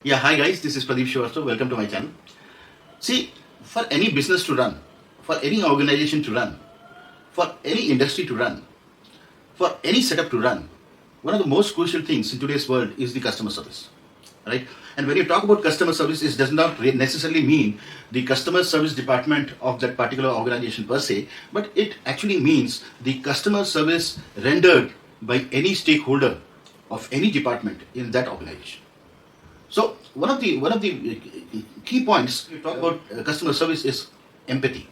Yeah, hi guys, this is Pradeep Srivastava. Welcome to my channel. See, for any business to run, for any organization to run, for any industry to run, for any setup to run, one of the most crucial things in today's world is the customer service, right? And when you talk about customer service, it does not necessarily mean the customer service department of that particular organization per se, but it actually means the customer service rendered by any stakeholder of any department in that organization. So one of the key points we talk about customer service is empathy.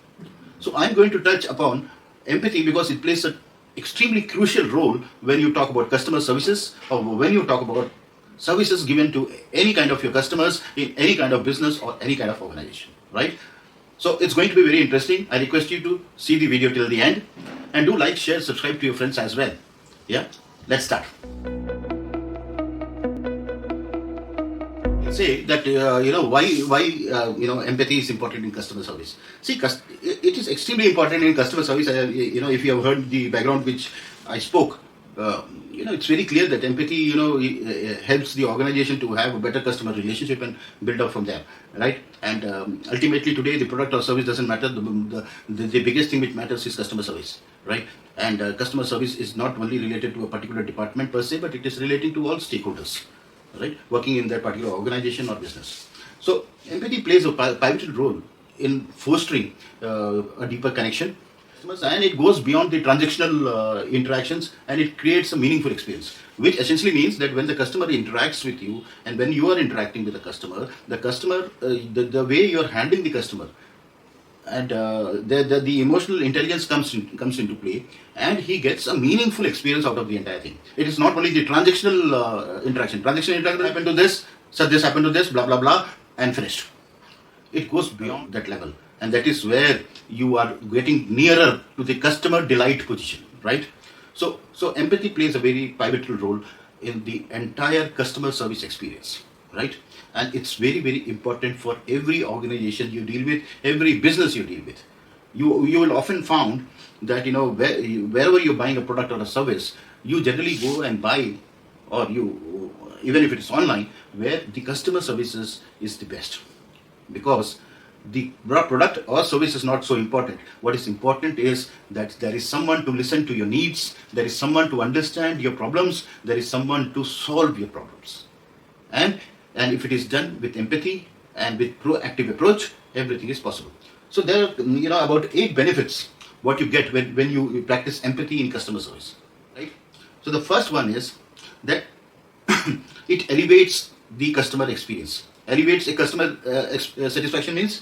So I'm going to touch upon empathy because it plays an extremely crucial role when you talk about customer services or when you talk about services given to any kind of your customers in any kind of business or any kind of organization, right? So it's going to be very interesting. I request you to see the video till the end and do like, share, subscribe to your friends as well. Yeah, let's start. Say that why empathy is important in customer service. See, it is extremely important in customer service. If you have heard the background which I spoke, it's very clear that empathy helps the organization to have a better customer relationship and build up from there, right? And ultimately today the product or service doesn't matter. The biggest thing which matters is customer service, right? And customer service is not only related to a particular department per se, but it is relating to all stakeholders, right, working in that particular organization or business. So empathy plays a pivotal role in fostering a deeper connection, and it goes beyond the transactional interactions, and it creates a meaningful experience, which essentially means that when the customer interacts with you and when you are interacting with the customer, the way you are handling the customer, and the emotional intelligence comes into play, and he gets a meaningful experience out of the entire thing. It is not only the transactional interaction. Transactional interaction happened to this, so this happened to this, blah blah blah, and finished. It goes beyond that level, and that is where you are getting nearer to the customer delight position, right? So empathy plays a very pivotal role in the entire customer service experience, right? And it's very, very important for every organization you deal with, every business you deal with. You will often found that wherever you're buying a product or a service, you generally go and buy, or you, even if it is online, where the customer services is the best, because the product or service is not so important. What is important is that there is someone to listen to your needs, there is someone to understand your problems, there is someone to solve your problems. And if it is done with empathy and with proactive approach, everything is possible. So there are about 8 benefits what you get when you practice empathy in customer service, right? So the first one is that it elevates the customer experience. Elevates a customer satisfaction means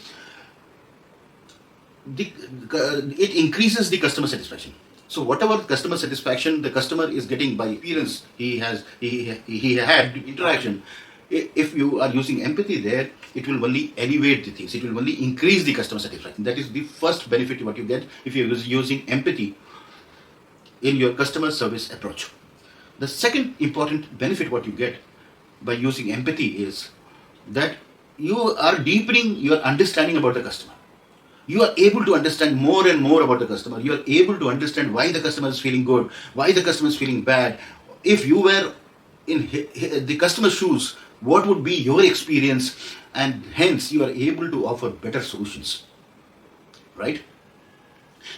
it increases the customer satisfaction. So whatever customer satisfaction the customer is getting by experience he had interaction, if you are using empathy there, it will only elevate the things. It will only increase the customer satisfaction. That is the first benefit what you get if you're using empathy in your customer service approach. The second important benefit what you get by using empathy is that you are deepening your understanding about the customer. You are able to understand more and more about the customer. You are able to understand why the customer is feeling good, why the customer is feeling bad. If you were in the customer's shoes, what would be your experience? And hence you are able to offer better solutions, right?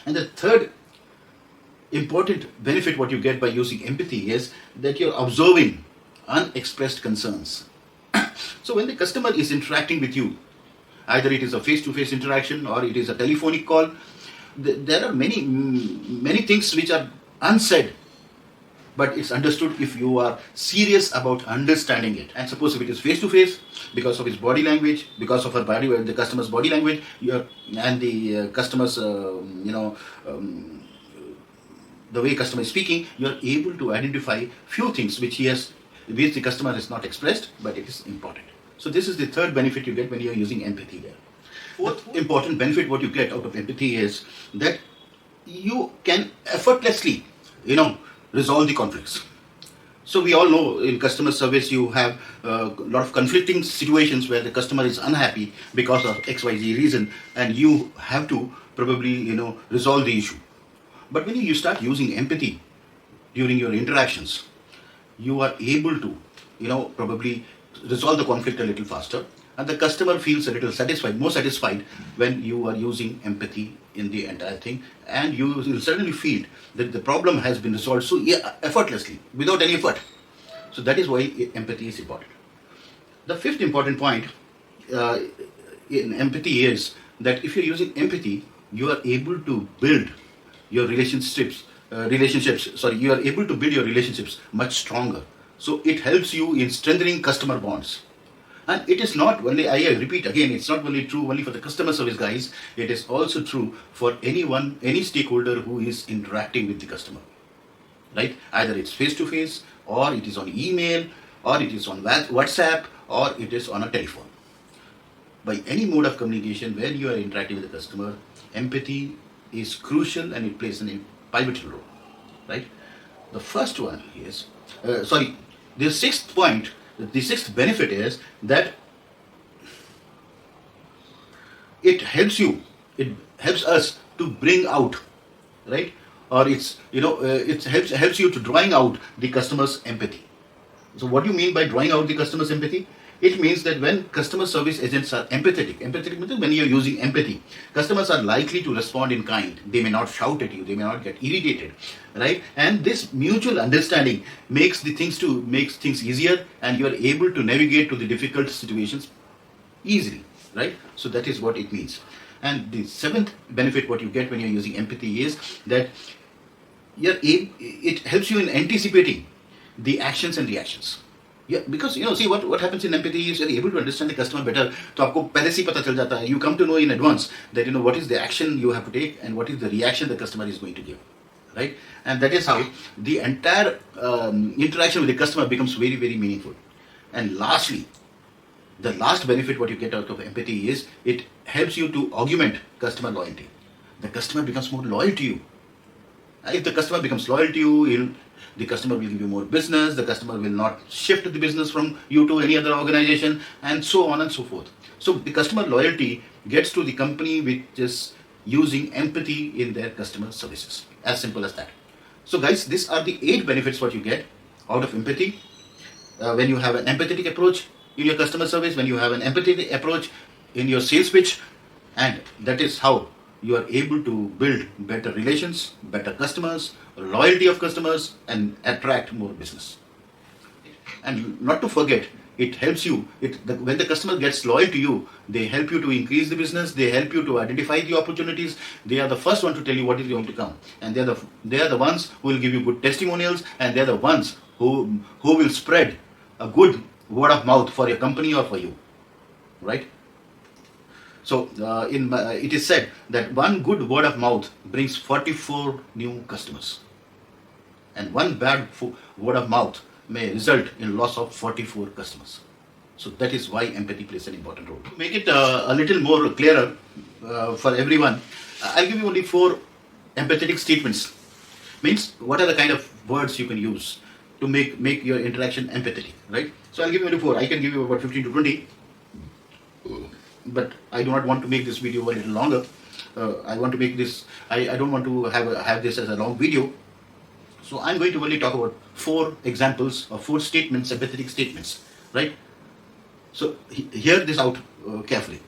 And the third important benefit what you get by using empathy is that you're observing unexpressed concerns. So when the customer is interacting with you, either it is a face-to-face interaction or it is a telephonic call, there are many things which are unsaid, but it's understood if you are serious about understanding it. And suppose if it is face-to-face, because of his body language, because of the customer's body language, and the customer's the way customer is speaking, you are able to identify few things which the customer has not expressed, but it is important. So this is the third benefit you get when you are using empathy there. Fourth important benefit what you get out of empathy is that you can effortlessly, resolve the conflicts. So we all know in customer service you have a lot of conflicting situations where the customer is unhappy because of XYZ reason, and you have to probably resolve the issue. But when you start using empathy during your interactions, you are able to probably resolve the conflict a little faster, and the customer feels a little satisfied, more satisfied when you are using empathy in the entire thing, and you will certainly feel that the problem has been resolved so effortlessly, without any effort. So that is why empathy is important. The fifth important point uh, in empathy is that if you're using empathy, you are able to build your relationships. Sorry, you are able to build your relationships much stronger. So it helps you in strengthening customer bonds. And it is not only, I repeat again, it's not only true only for the customer service guys, it is also true for anyone, any stakeholder who is interacting with the customer. Right? Either it's face to face, or it is on email, or it is on WhatsApp, or it is on a telephone. By any mode of communication where you are interacting with the customer, empathy is crucial and it plays a pivotal role. Right? The first one is, the sixth point, the sixth benefit is that it helps us to bring out, right? Or it helps you to drawing out the customer's empathy. So what do you mean by drawing out the customer's empathy? It means that when customer service agents are empathetic means when you're using empathy, customers are likely to respond in kind. They may not shout at you, they may not get irritated, right? And this mutual understanding makes things easier, and you are able to navigate to the difficult situations easily, right? So that is what it means. And the seventh benefit what you get when you're using empathy is that it helps you in anticipating the actions and reactions. Yeah, because see what happens in empathy is you're able to understand the customer better. तो आपको पहले से ही पता चल जाता है. You come to know in advance that what is the action you have to take and what is the reaction the customer is going to give, right? And that is how the entire interaction with the customer becomes very, very meaningful. And lastly, the last benefit what you get out of empathy is it helps you to augment customer loyalty. The customer becomes more loyal to you. If the customer becomes loyal to you, the customer will give you more business, the customer will not shift the business from you to any other organization, and so on and so forth. So the customer loyalty gets to the company which is using empathy in their customer services. As simple as that. So guys, these are the 8 benefits what you get out of empathy. When you have an empathetic approach in your customer service, when you have an empathetic approach in your sales pitch, and that is how you are able to build better relations, better customers, loyalty of customers, and attract more business. And not to forget, it helps you, when the customer gets loyal to you, they help you to increase the business, they help you to identify the opportunities, they are the first one to tell you what is going to come. And they are the ones who will give you good testimonials, and they are the ones who will spread a good word of mouth for your company or for you, right? So it is said that one good word of mouth brings 44 new customers, and one bad word of mouth may result in loss of 44 customers. So that is why empathy plays an important role. To make it a little more clearer for everyone, I'll give you only 4 empathetic statements. Means what are the kind of words you can use to make your interaction empathetic, right? So I'll give you only 4. I can give you about 15 to 20. But I do not want to make this video a little longer. I want to make this, I don't want to have this as a long video. So I'm going to only talk about 4 examples or 4 statements, empathetic statements, right? So hear this out carefully.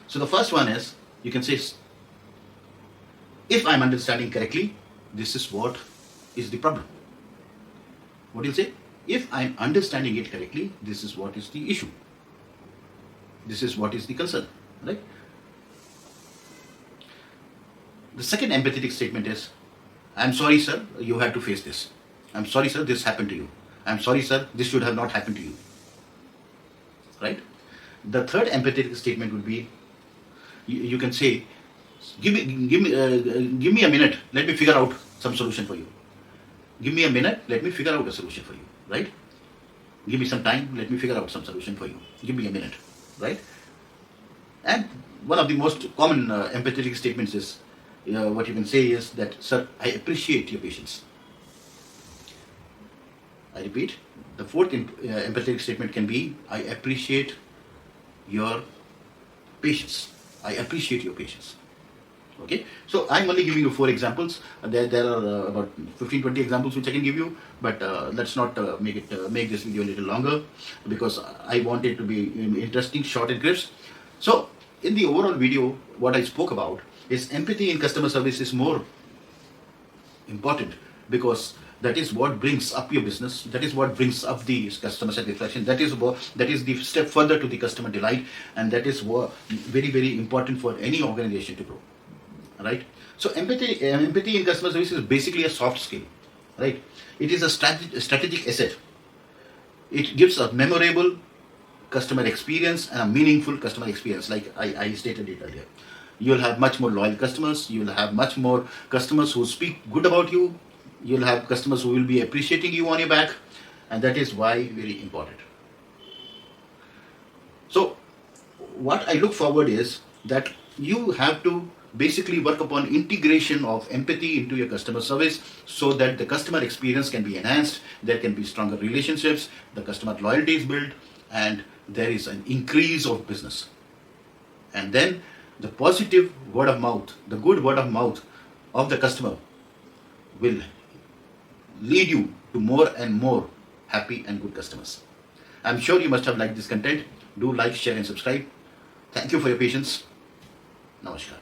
So the first one is, you can say, if I'm understanding correctly, this is what is the problem. What do you say? If I'm understanding it correctly, this is what is the issue. This is what is the concern, right? The second empathetic statement is, I'm sorry, sir, you had to face this. I'm sorry, sir, this happened to you. I'm sorry, sir, this should have not happened to you, right? The third empathetic statement would be, you can say, give me a minute, let me figure out some solution for you. Give me a minute, let me figure out a solution for you, right? Give me some time, let me figure out some solution for you. Give me a minute. Right? And one of the most common empathetic statements is, what you can say is that, sir, I appreciate your patience. I repeat, the fourth empathetic statement can be, I appreciate your patience. I appreciate your patience. Okay, so I'm only giving you 4 examples. There are about 15-20 examples which I can give you, but let's not make this video a little longer, because I want it to be interesting, short and crisp. So in the overall video, what I spoke about is empathy in customer service is more important, because that is what brings up your business, that is what brings up the customer satisfaction, that is the step further to the customer delight, and that is what very important for any organization to grow, right? So empathy in customer service is basically a soft skill, right? It is a strategic asset. It gives a memorable customer experience and a meaningful customer experience, like I stated it earlier. You'll have much more loyal customers, you'll have much more customers who speak good about you, you'll have customers who will be appreciating you on your back, and that is why very important. So what I look forward is that you have to basically work upon integration of empathy into your customer service, so that the customer experience can be enhanced, there can be stronger relationships, the customer loyalty is built, and there is an increase of business. And then the positive word of mouth, the good word of mouth of the customer will lead you to more and more happy and good customers. I'm sure you must have liked this content. Do like, share and subscribe. Thank you for your patience. Namaskar.